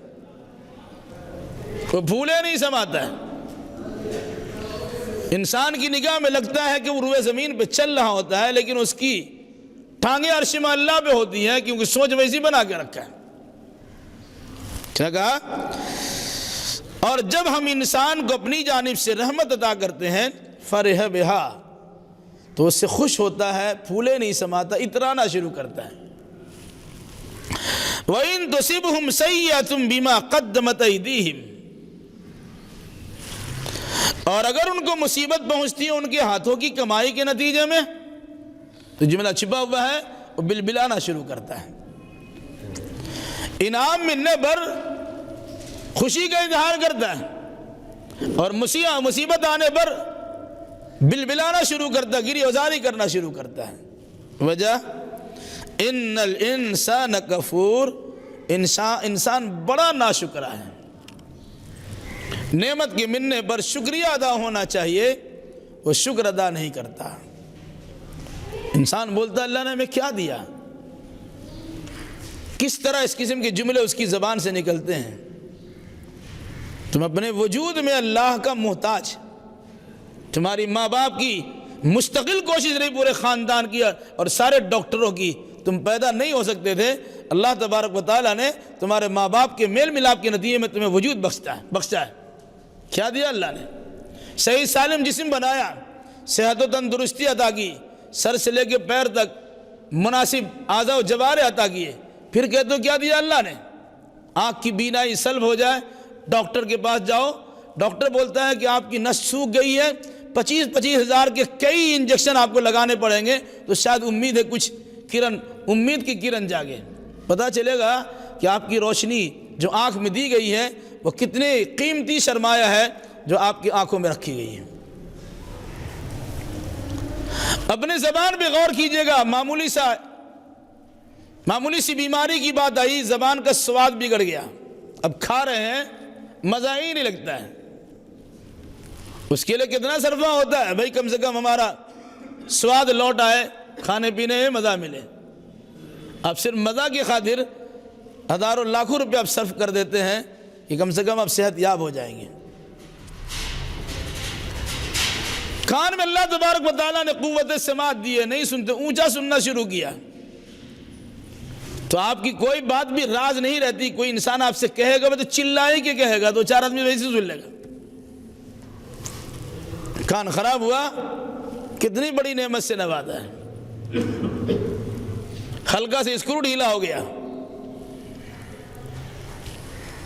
Speaker 1: وہ پھولے نہیں سماتا ہے۔ انسان کی نگاہ میں لگتا ہے کہ وہ روئے زمین پہ چل رہا ہوتا ہے، لیکن اس کی ٹانگیں عرش میں اللہ پہ ہوتی ہیں، کیونکہ سوچ ویسی بنا کے رکھا ہے۔ کیا کہا؟ اور جب ہم انسان کو اپنی جانب سے رحمت عطا کرتے ہیں فرح بہا، تو اس سے خوش ہوتا ہے، پھولے نہیں سماتا، اترانا شروع کرتا ہے۔ وَإِن تُصِبْهُمْ سَيِّئَةٌ بِمَا قَدَّمَتْ أَيْدِيهِمْ، اور اگر ان کو مصیبت پہنچتی ہے ان کے ہاتھوں کی کمائی کے نتیجے میں، تو جملہ چھپا ہوا ہے، وہ بلبلانا شروع کرتا ہے۔ انعام ملنے پر خوشی کا اظہار کرتا ہے، اور مصیبت آنے پر بلبلانا شروع کرتا ہے، گریہ وزاری کرنا شروع کرتا ہے۔ وجہ ان الانسان کفور، انسان بڑا ناشکرا ہے۔ نعمت کے ملنے پر شکریہ ادا ہونا چاہیے، وہ شکر ادا نہیں کرتا۔ انسان بولتا اللہ نے ہمیں کیا دیا، کس طرح اس قسم کے جملے اس کی زبان سے نکلتے ہیں۔ تم اپنے وجود میں اللہ کا محتاج، تمہاری ماں باپ کی مستقل کوشش رہی پورے خاندان کی اور سارے ڈاکٹروں کی، تم پیدا نہیں ہو سکتے تھے، اللہ تبارک و تعالیٰ نے تمہارے ماں باپ کے میل ملاپ کے نتیجے میں تمہیں وجود بخشا ہے۔ کیا دیا اللہ نے؟ صحیح سالم جسم بنایا، صحت و تندرستی عطا کی، سر سے لے کے پیر تک مناسب اعضاء و جوارح عطا کیے۔ پھر کہتے ہو کیا دیا اللہ نے؟ آنکھ کی بینائی سلب ہو جائے، ڈاکٹر کے پاس جاؤ، ڈاکٹر بولتا ہے کہ آپ کی نس سوکھ گئی ہے، 25 ہزار کے کئی انجیکشن آپ کو لگانے پڑیں گے، تو شاید امید ہے کچھ امید کی کرن جاگے، پتہ چلے گا کہ آپ کی روشنی جو آنکھ میں دی گئی ہے وہ کتنے قیمتی سرمایہ ہے جو آپ کی آنکھوں میں رکھی گئی ہے۔ اپنے زبان پہ غور کیجئے گا، معمولی سی بیماری کی بات آئی، زبان کا سواد بگڑ گیا، اب کھا رہے ہیں مزہ ہی نہیں لگتا ہے۔ اس کے لیے کتنا صرفہ ہوتا ہے بھائی، کم سے کم ہمارا سواد لوٹ آئے، کھانے پینے میں مزہ ملے۔ اب صرف مزہ کی خاطر ہزاروں لاکھوں روپے آپ صرف کر دیتے ہیں کہ کم سے کم آپ صحت یاب ہو جائیں گے۔ کان میں اللہ تبارک و تعالیٰ نے قوت سماعت دی ہے، نہیں سنتے، اونچا سننا شروع کیا، تو آپ کی کوئی بات بھی راز نہیں رہتی۔ کوئی انسان آپ سے کہے گا تو چلائے کے کہے گا، تو چار آدمی ویسے سن لے گا۔ کان خراب ہوا، کتنی بڑی نعمت سے نوازا ہے۔ ہلکا سے اسکرو ڈھیلا ہو گیا،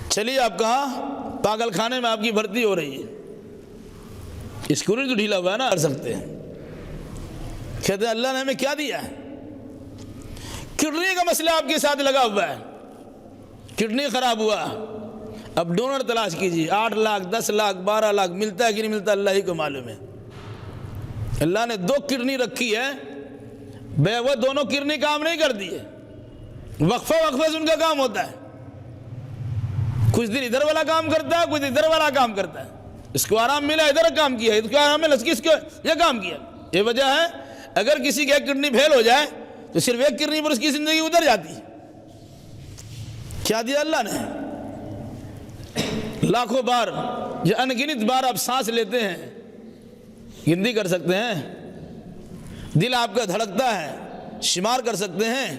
Speaker 1: چلیے آپ کہاں؟ پاگل خانے میں آپ کی بھرتی ہو رہی ہے، اسکرو تو ڈھیلا ہوا ہے نا، کر سکتے ہیں۔ کہتے ہیں اللہ نے ہمیں کیا دیا ہے؟ کڈنی کا مسئلہ آپ کے ساتھ لگا ہوا ہے، کڈنی خراب ہوا، اب ڈونر تلاش کیجیے۔ 8 لاکھ 10 لاکھ 12 لاکھ ملتا ہے کہ نہیں ملتا اللہ ہی کو معلوم ہے۔ اللہ نے 2 کڈنی رکھی ہے، بے وہ دونوں کڈنی کام نہیں کرتی ہے، وقفہ سے ان کا کام ہوتا ہے، کچھ دن ادھر والا کام کرتا ہے، کچھ ادھر والا کام کرتا ہے۔ اس کو آرام ملا ادھر کام کیا، اس کو آرام ملا اس کو یہ کام کیا۔ یہ وجہ ہے اگر کسی کی ایک کڈنی فیل ہو جائے تو صرف ایک کڈنی پر اس کی زندگی ادھر جاتی ہے۔ کیا دیا اللہ نے؟ لاکھوں بار یا انگنت بار آپ سانس لیتے ہیں، گنتی کر سکتے ہیں؟ دل آپ کا دھڑکتا ہے، شمار کر سکتے ہیں؟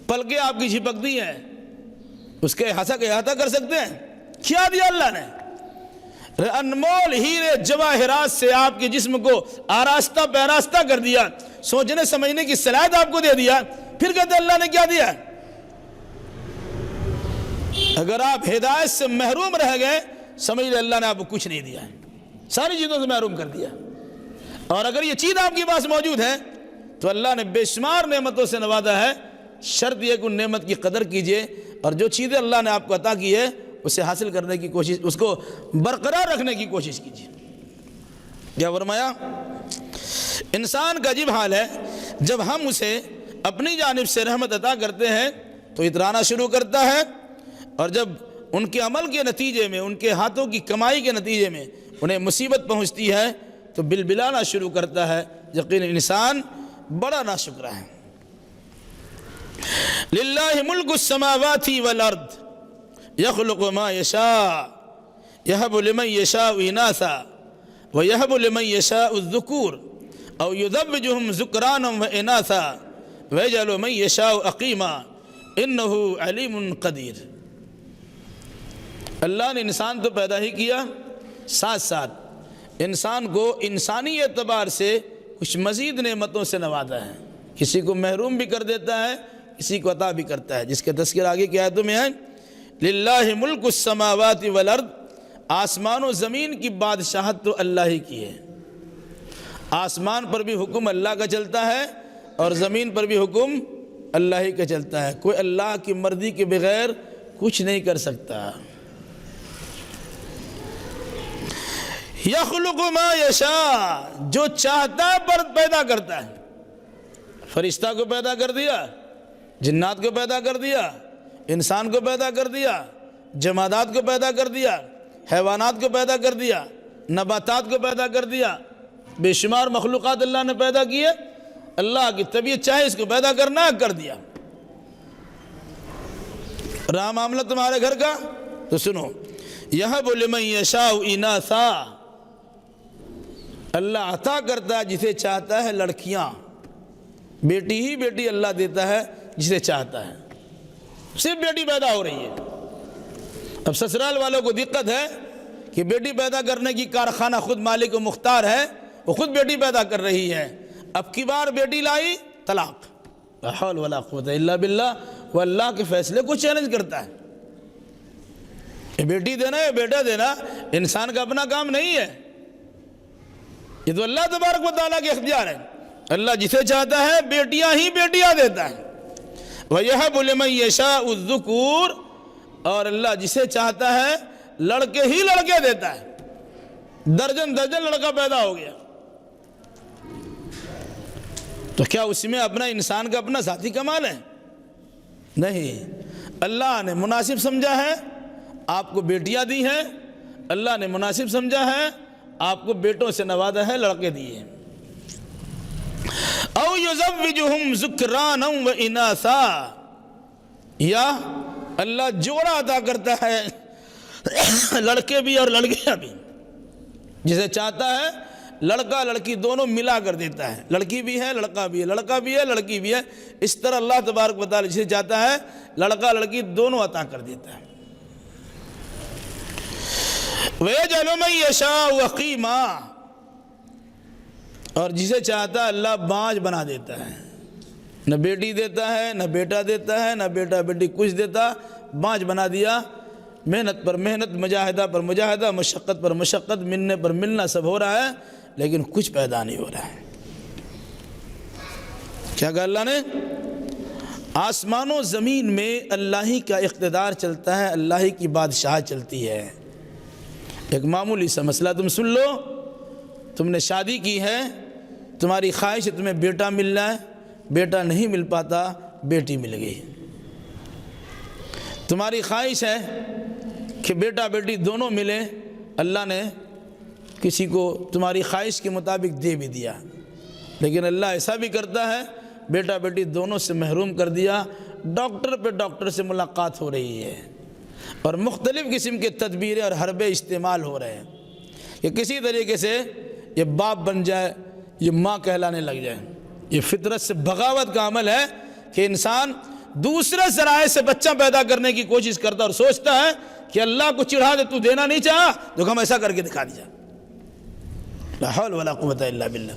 Speaker 1: پلکیں آپ کی جھپکتی ہیں، اس کے احاطہ کر سکتے ہیں؟ کیا دیا اللہ نے؟ انمول ہیرے جواہرات سے آپ کے جسم کو آراستہ پیراستہ کر دیا، سوچنے سمجھنے کی صلاحیت آپ کو دے دیا، پھر کہتے اللہ نے کیا دیا؟ اگر آپ ہدایت سے محروم رہ گئے سمجھ لیں اللہ نے آپ کو کچھ نہیں دیا ہے، ساری چیزوں سے محروم کر دیا۔ اور اگر یہ چیز آپ کے پاس موجود ہے تو اللہ نے بے شمار نعمتوں سے نوازا ہے، شرط یہ کہ ان نعمت کی قدر کیجئے، اور جو چیزیں اللہ نے آپ کو عطا کی ہے اسے حاصل کرنے کی کوشش، اس کو برقرار رکھنے کی کوشش کیجیے۔ کیا فرمایا؟ انسان کا عجیب حال ہے، جب ہم اسے اپنی جانب سے رحمت عطا کرتے ہیں تو اترانا شروع کرتا ہے، اور جب ان کے عمل کے نتیجے میں، ان کے ہاتھوں کی کمائی کے نتیجے میں انہیں مصیبت پہنچتی ہے تو بلبلانا شروع کرتا ہے۔ یقین انسان بڑا ناشکرا ہے۔ للہ ملک السماوات والارض یخلق ما یشاء یہب لمن یشاء اناثا ویہب لمن یشاء الذکور او یزوجہم ذکرانا واناثا ویجعل من یشاء عقیما انہ علیم قدیر۔ اللہ نے انسان تو پیدا ہی کیا، ساتھ ساتھ انسان کو انسانی اعتبار سے کچھ مزید نعمتوں سے نوازا ہے، کسی کو محروم بھی کر دیتا ہے، کسی کو عطا بھی کرتا ہے، جس کے تذکر آگے کی آیتوں میں ہے۔ للہ ملک السماوات والارض، آسمان و زمین کی بادشاہت تو اللہ ہی کی ہے۔ آسمان پر بھی حکم اللہ کا چلتا ہے اور زمین پر بھی حکم اللہ ہی کا چلتا ہے، کوئی اللہ کی مرضی کے بغیر کچھ نہیں کر سکتا۔ یخلق ما یشاء، جو چاہتا ہے پیدا کرتا ہے۔ فرشتہ کو پیدا کر دیا، جنات کو پیدا کر دیا، انسان کو پیدا کر دیا، جمادات کو پیدا کر دیا، حیوانات کو پیدا کر دیا، نباتات کو پیدا کر دیا، بے شمار مخلوقات اللہ نے پیدا کیے۔ اللہ کی طبیعت چاہے اس کو پیدا کرنا کر دیا۔ رہا معاملہ تمہارے گھر کا تو سنو، یہب لمن یشاء اناثا، اللہ عطا کرتا ہے جسے چاہتا ہے لڑکیاں، بیٹی ہی بیٹی اللہ دیتا ہے جسے چاہتا ہے، صرف بیٹی پیدا ہو رہی ہے۔ اب سسرال والوں کو دقت ہے کہ بیٹی پیدا کرنے کی کارخانہ خود مالک و مختار ہے، وہ خود بیٹی پیدا کر رہی ہے، اب کی بار بیٹی لائی طلاق، لا حول ولا قوت الا باللہ۔ وہ اللہ کے فیصلے کو چیلنج کرتا ہے، یہ بیٹی دینا یا بیٹا دینا انسان کا اپنا کام نہیں ہے، یہ تو اللہ تبارک و تعالیٰ کے اختیار ہے۔ اللہ جسے چاہتا ہے بیٹیاں ہی بیٹیاں دیتا ہے۔ وَيَهَبُ لِمَن يَشَاءُ الذُّكُورَ، اور اللہ جسے چاہتا ہے لڑکے ہی لڑکے دیتا ہے، درجن درجن لڑکا پیدا ہو گیا۔ تو کیا اس میں اپنا انسان کا اپنا ذاتی کمال ہے؟ نہیں، اللہ نے مناسب سمجھا ہے، آپ کو بیٹیاں دی ہیں، اللہ نے مناسب سمجھا ہے، آپ کو بیٹوں سے نوازا ہے، لڑکے دیے۔ او یزوجہم ذکرانا و اناثا، یا اللہ جوڑا عطا کرتا ہے لڑکے بھی اور لڑکیاں بھی، جسے چاہتا ہے لڑکا لڑکی دونوں ملا کر دیتا ہے، لڑکی بھی ہے لڑکا بھی ہے، لڑکا بھی ہے لڑکی بھی ہے، اس طرح اللہ تبارک و تعالی جسے چاہتا ہے لڑکا لڑکی دونوں عطا کر دیتا ہے۔ وَيَجْعَلُ مَن يَشَاءُ عَقِيمًا، اور جسے چاہتا ہے اللہ بانجھ بنا دیتا ہے، نہ بیٹی دیتا ہے نہ بیٹا دیتا ہے، نہ بیٹا بیٹی کچھ دیتا، بانجھ بنا دیا، محنت پر محنت، مجاہدہ پر مجاہدہ، مشقت پر مشقت، ملنے پر ملنا، سب ہو رہا ہے لیکن کچھ پیدا نہیں ہو رہا ہے۔ کیا کہا اللہ نے؟ آسمان و زمین میں اللہ ہی کا اقتدار چلتا ہے، اللہ ہی کی بادشاہ چلتی ہے۔ ایک معمولی سا مسئلہ تم سن لو، تم نے شادی کی ہے، تمہاری خواہش ہے تمہیں بیٹا ملنا ہے، بیٹا نہیں مل پاتا، بیٹی مل گئی۔ تمہاری خواہش ہے کہ بیٹا بیٹی دونوں ملیں، اللہ نے کسی کو تمہاری خواہش کے مطابق دے بھی دیا، لیکن اللہ ایسا بھی کرتا ہے بیٹا بیٹی دونوں سے محروم کر دیا، ڈاکٹر پہ ڈاکٹر سے ملاقات ہو رہی ہے اور مختلف قسم کے تدبیریں اور حربے استعمال ہو رہے ہیں کہ کسی طریقے سے یہ باپ بن جائے، یہ ماں کہلانے لگ جائے۔ یہ فطرت سے بغاوت کا عمل ہے کہ انسان دوسرے ذرائع سے بچہ پیدا کرنے کی کوشش کرتا اور سوچتا ہے کہ اللہ کو چڑھا دے، تو دینا نہیں چاہا تو ہم ایسا کر کے دکھا دیا۔ لا حول ولا قوت الا باللہ۔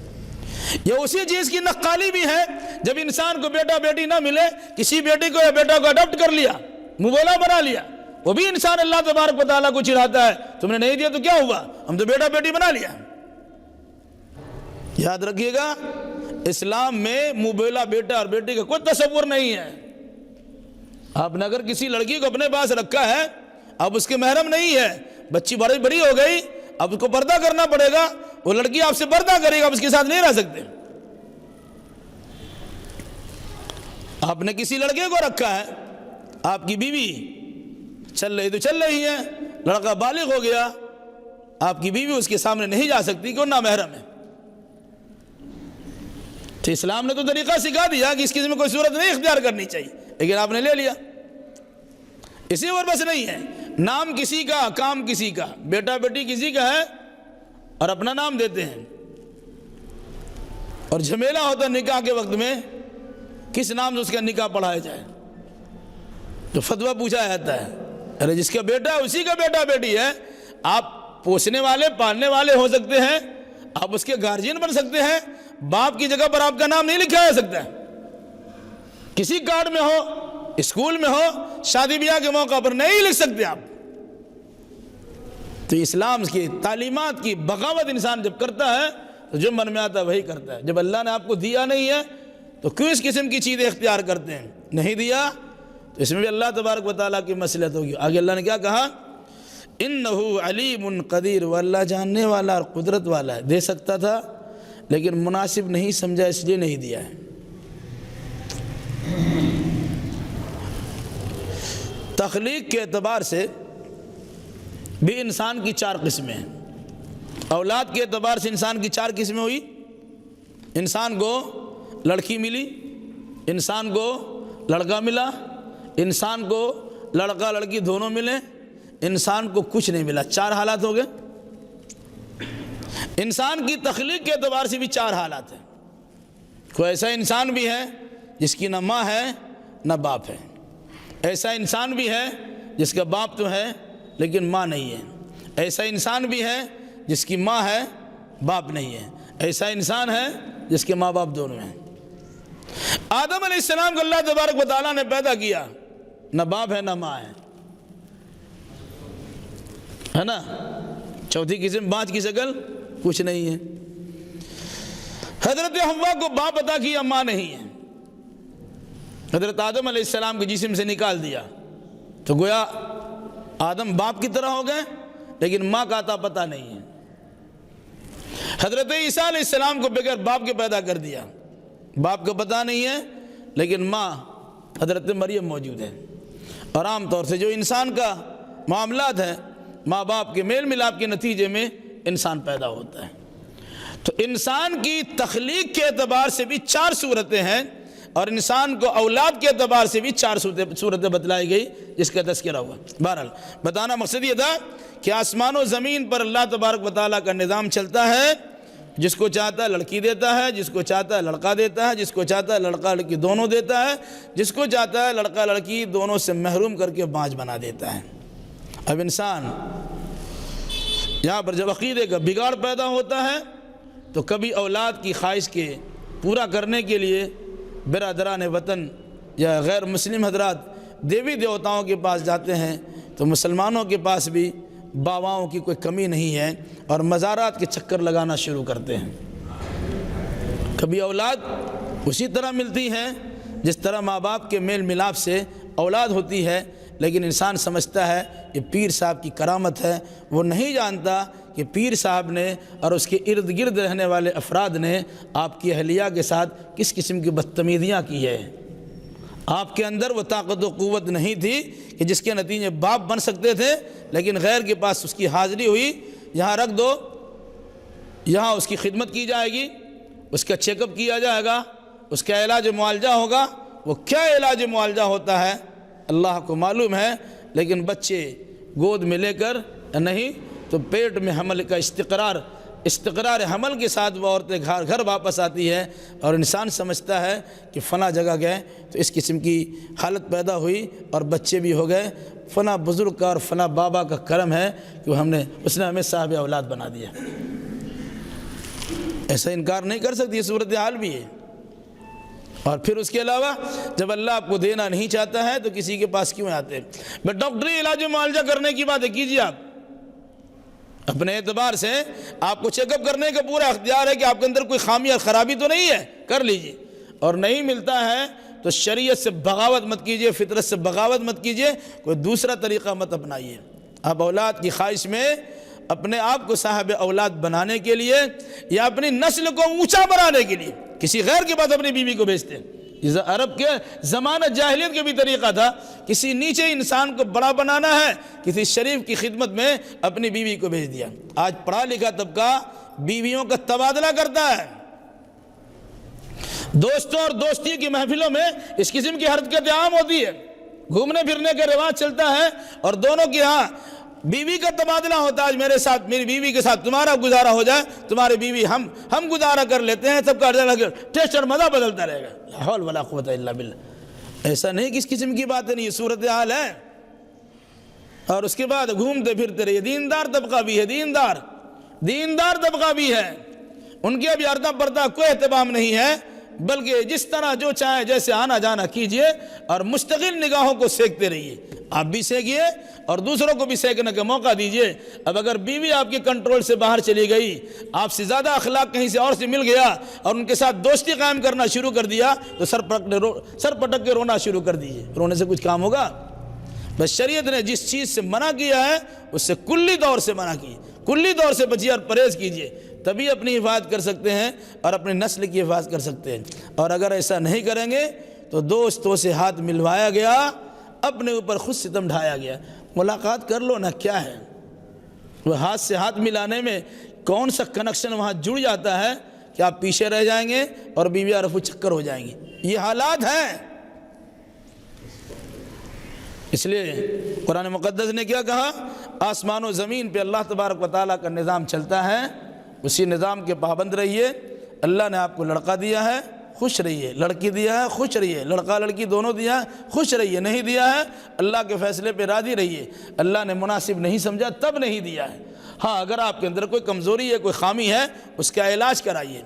Speaker 1: یہ اسی چیز کی نقالی بھی ہے جب انسان کو بیٹا بیٹی نہ ملے، کسی بیٹی کو یا بیٹا کو اڈاپٹ کر لیا، منہ بولا بنا لیا، وہ بھی انسان اللہ تبارک و تعالیٰ کو چڑھاتا ہے، تم نے نہیں دیا تو کیا ہوا، ہم تو بیٹا بیٹی بنا لیا۔ یاد رکھیے گا، اسلام میں منہ بولا بیٹا اور بیٹی کا کوئی تصور نہیں ہے۔ آپ نے اگر کسی لڑکی کو اپنے پاس رکھا ہے، اب اس کے محرم نہیں ہے، بچی بڑی ہو گئی، اب اس کو پردہ کرنا پڑے گا، وہ لڑکی آپ سے پردہ کرے گا، آپ اس کے ساتھ نہیں رہ سکتے۔ آپ نے کسی لڑکے کو رکھا ہے، آپ کی بیوی چل رہی تو چل رہی ہے، لڑکا بالغ ہو گیا، آپ کی بیوی اس کے سامنے نہیں جا سکتی کہ وہ نامحرم ہے۔ تو اسلام نے تو طریقہ سکھا دیا کہ اس قسم میں کوئی صورت نہیں اختیار کرنی چاہیے، لیکن آپ نے لے لیا۔ اسی اور بس نہیں ہے، نام کسی کا، کام کسی کا، بیٹا بیٹی کسی کا ہے اور اپنا نام دیتے ہیں، اور جھمیلا ہوتا نکاح کے وقت میں کس نام سے اس کا نکاح پڑھایا جائے، تو فتویٰ پوچھا جاتا ہے، ارے جس کا بیٹا ہے اسی کا بیٹا بیٹی ہے، آپ پوسنے والے پالنے والے ہو سکتے ہیں، آپ اس کے گارجین بن سکتے ہیں، باپ کی جگہ پر آپ کا نام نہیں لکھا جا سکتا ہے، کسی کارڈ میں ہو، اسکول میں ہو، شادی بیاہ کے موقع پر نہیں لکھ سکتے آپ۔ تو اسلام کی تعلیمات کی بغاوت انسان جب کرتا ہے تو جو من میں آتا ہے وہی کرتا ہے۔ جب اللہ نے آپ کو دیا نہیں ہے تو کیوں اس قسم کی چیزیں اختیار کرتے ہیں؟ نہیں دیا تو اس میں بھی اللہ تبارک و تعالیٰ کی مصلحت ہوگی۔ آگے اللہ نے کیا کہا؟ انہو علیم قدیر، وہ اللہ جاننے والا اور قدرت والا ہے، دے سکتا تھا لیکن مناسب نہیں سمجھا، اس لیے نہیں دیا ہے۔ تخلیق کے اعتبار سے بھی انسان کی چار قسمیں ہیں، اولاد کے اعتبار سے انسان کی چار قسمیں ہوئی۔ انسان کو لڑکی ملی، انسان کو لڑکا ملا، انسان کو لڑکا لڑکی دونوں ملے، انسان کو کچھ نہیں ملا، چار حالات ہو گئے۔ انسان کی تخلیق کے اعتبار سے بھی چار حالات ہیں۔ کوئی ایسا انسان بھی ہے جس کی نہ ماں ہے نہ باپ ہے، ایسا انسان بھی ہے جس کا باپ تو ہے لیکن ماں نہیں ہے، ایسا انسان بھی ہے جس کی ماں ہے باپ نہیں ہے، ایسا انسان ہے جس کے ماں باپ دونوں ہیں۔ آدم علیہ السلام کو اللہ تبارک و تعالیٰ نے پیدا کیا، نہ باپ ہے نہ ماں ہے نا، چوتھی قسم بانج کی شکل کچھ نہیں ہے۔ حضرت حوا کو باپ عطا کیا، ماں نہیں ہے، حضرت آدم علیہ السلام کے جسم سے نکال دیا تو گویا آدم باپ کی طرح ہو گئے لیکن ماں کا عطا پتہ نہیں ہے۔ حضرت عیسیٰ علیہ السلام کو بغیر باپ کے پیدا کر دیا، باپ کا پتہ نہیں ہے لیکن ماں حضرت مریم موجود ہے۔ اور عام طور سے جو انسان کا معاملات ہیں، ماں باپ کے میل ملاپ کے نتیجے میں انسان پیدا ہوتا ہے۔ تو انسان کی تخلیق کے اعتبار سے بھی چار صورتیں ہیں۔ اور انسان کو اولاد کے اعتبار سے بھی 4 صورتیں بتلائی گئی جس کا تذکرہ ہوا۔ بہرحال بتانا مقصد یہ تھا کہ آسمان و زمین پر اللہ تبارک و تعالیٰ کا نظام چلتا ہے، جس کو چاہتا ہے لڑکی دیتا ہے، جس کو چاہتا ہے لڑکا دیتا ہے، جس کو چاہتا ہے لڑکا لڑکی دونوں دیتا ہے، جس کو چاہتا ہے لڑکا لڑکی دونوں سے محروم کر کے باج بنا دیتا ہے۔ اب انسان یہاں پر جب عقیدے کا بگاڑ پیدا ہوتا ہے تو کبھی اولاد کی خواہش کے پورا کرنے کے لیے برادران وطن یا غیر مسلم حضرات دیوی دیوتاؤں کے پاس جاتے ہیں، تو مسلمانوں کے پاس بھی باواؤں کی کوئی کمی نہیں ہے اور مزارات کے چکر لگانا شروع کرتے ہیں۔ کبھی اولاد اسی طرح ملتی ہے جس طرح ماں باپ کے میل ملاپ سے اولاد ہوتی ہے، لیکن انسان سمجھتا ہے یہ پیر صاحب کی کرامت ہے، وہ نہیں جانتا کہ پیر صاحب نے اور اس کے ارد گرد رہنے والے افراد نے آپ کی اہلیہ کے ساتھ کس قسم کی بدتمیزیاں کی ہے۔ آپ کے اندر وہ طاقت و قوت نہیں تھی کہ جس کے نتیجے باپ بن سکتے تھے، لیکن غیر کے پاس اس کی حاضری ہوئی، یہاں رکھ دو، یہاں اس کی خدمت کی جائے گی، اس کا چیک اپ کیا جائے گا، اس کا علاج معالجہ ہوگا۔ وہ کیا علاج معالجہ ہوتا ہے اللہ کو معلوم ہے، لیکن بچے گود میں لے کر نہیں تو پیٹ میں حمل کا استقرار حمل کے ساتھ وہ عورتیں گھر واپس آتی ہے، اور انسان سمجھتا ہے کہ فلاں جگہ گئے تو اس قسم کی حالت پیدا ہوئی اور بچے بھی ہو گئے، فلاں بزرگ کا اور فلاں بابا کا کرم ہے کہ اس نے ہمیں صاحب اولاد بنا دیا۔ ایسا انکار نہیں کر سکتی، یہ صورتحال بھی ہے۔ اور پھر اس کے علاوہ جب اللہ آپ کو دینا نہیں چاہتا ہے تو کسی کے پاس کیوں آتے ہیں؟ بس ڈاکٹری علاج و معالجہ کرنے کی باتیں کیجیے، آپ اپنے اعتبار سے آپ کو چیک اپ کرنے کا پورا اختیار ہے کہ آپ کے اندر کوئی خامی اور خرابی تو نہیں ہے، کر لیجئے۔ اور نہیں ملتا ہے تو شریعت سے بغاوت مت کیجئے، فطرت سے بغاوت مت کیجئے، کوئی دوسرا طریقہ مت اپنائیے۔ آپ اولاد کی خواہش میں اپنے آپ کو صاحب اولاد بنانے کے لیے یا اپنی نسل کو اونچا بنانے کے لیے کسی غیر کے پاس اپنی بیوی کو بھیجتے ہیں۔ عرب کے زمانہ جاہلیت کے بھی طریقہ تھا، کسی نیچے انسان کو بڑا بنانا ہے، کسی شریف کی خدمت میں اپنی بیوی کو بھیج دیا۔ آج پڑھا لکھا طبقہ بیویوں کا تبادلہ کرتا ہے، دوستوں اور دوستی کی محفلوں میں اس قسم کی حرکت عام ہوتی ہے، گھومنے پھرنے کا رواج چلتا ہے اور دونوں کے ہاں بیوی کا تبادلہ ہوتا ہے۔ آج میرے ساتھ میری بیوی کے ساتھ تمہارا گزارا ہو جائے، تمہاری بیوی ہم گزارا کر لیتے ہیں، سب کا ٹیسٹ اور مزہ بدلتا رہے گا۔ لا حول ولا قوت الا باللہ۔ ایسا نہیں کس قسم کی بات نہیں، یہ صورتحال ہے۔ اور اس کے بعد گھومتے پھرتے رہیے۔ دیندار طبقہ بھی ہے، دیندار طبقہ بھی ہے، ان کے اب یاردہ پردہ کوئی اہتمام نہیں ہے، بلکہ جس طرح جو چاہے جیسے آنا جانا کیجئے اور مستقل نگاہوں کو سیکھتے رہیے۔ آپ بھی سیکھیے اور دوسروں کو بھی سیکھنے کا موقع دیجئے۔ اب اگر بیوی آپ کے کنٹرول سے باہر چلی گئی، آپ سے زیادہ اخلاق کہیں سے اور سے مل گیا اور ان کے ساتھ دوستی قائم کرنا شروع کر دیا تو سر پٹک کے رونا شروع کر دیجئے۔ رونے سے کچھ کام ہوگا؟ بس شریعت نے جس چیز سے منع کیا ہے اس سے کلی طور سے منع کی، کلی طور سے بچیے اور پرہیز کیجئے، تبھی اپنی حفاظت کر سکتے ہیں اور اپنی نسل کی حفاظت کر سکتے ہیں۔ اور اگر ایسا نہیں کریں گے تو دوستوں سے ہاتھ ملوایا گیا، اپنے اوپر خود ستم ڈھایا گیا۔ ملاقات کر لو نا، کیا ہے وہ ہاتھ سے ہاتھ ملانے میں کون سا کنیکشن وہاں جڑ جاتا ہے کہ آپ پیچھے رہ جائیں گے اور بیوی اور رفو چکر ہو جائیں گے۔ یہ حالات ہیں۔ اس لیے قرآن مقدس نے کیا کہا؟ آسمان و زمین پہ اللہ تبارک و تعالیٰ کا نظام چلتا ہے، اسی نظام کے پابند رہیے۔ اللہ نے آپ کو لڑکا دیا ہے، خوش رہیے، لڑکی دیا ہے، خوش رہیے، لڑکا لڑکی دونوں دیا ہے، خوش رہیے، نہیں دیا ہے اللہ کے فیصلے پہ راضی رہیے۔ اللہ نے مناسب نہیں سمجھا تب نہیں دیا ہے۔ ہاں اگر آپ کے اندر کوئی کمزوری ہے، کوئی خامی ہے، اس کا علاج کرائیے۔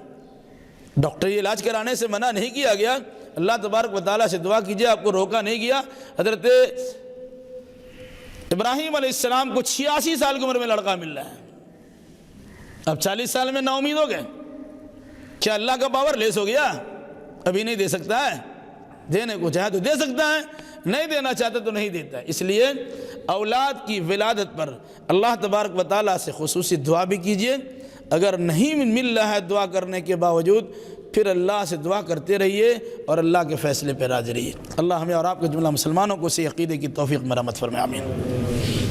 Speaker 1: ڈاکٹری علاج کرانے سے منع نہیں کیا گیا، اللہ تبارک و تعالیٰ سے دعا کیجئے، آپ کو روکا نہیں گیا۔ حضرت ابراہیم علیہ السلام کو 86 سال کی عمر میں لڑکا مل رہا ہے، اب 40 سال میں نا امید ہو گئے۔ کیا اللہ کا پاور لیس ہو گیا؟ ابھی نہیں دے سکتا ہے، دینے کو چاہے تو دے سکتا ہے، نہیں دینا چاہتا تو نہیں دیتا ہے۔ اس لیے اولاد کی ولادت پر اللہ تبارک و تعالیٰ سے خصوصی دعا بھی کیجئے۔ اگر نہیں مل رہا ہے دعا کرنے کے باوجود، پھر اللہ سے دعا کرتے رہیے اور اللہ کے فیصلے پہ راضی رہیے۔ اللہ ہمیں اور آپ کے جملہ مسلمانوں کو اسی عقیدے کی توفیق مرحمت فرمائے، آمین۔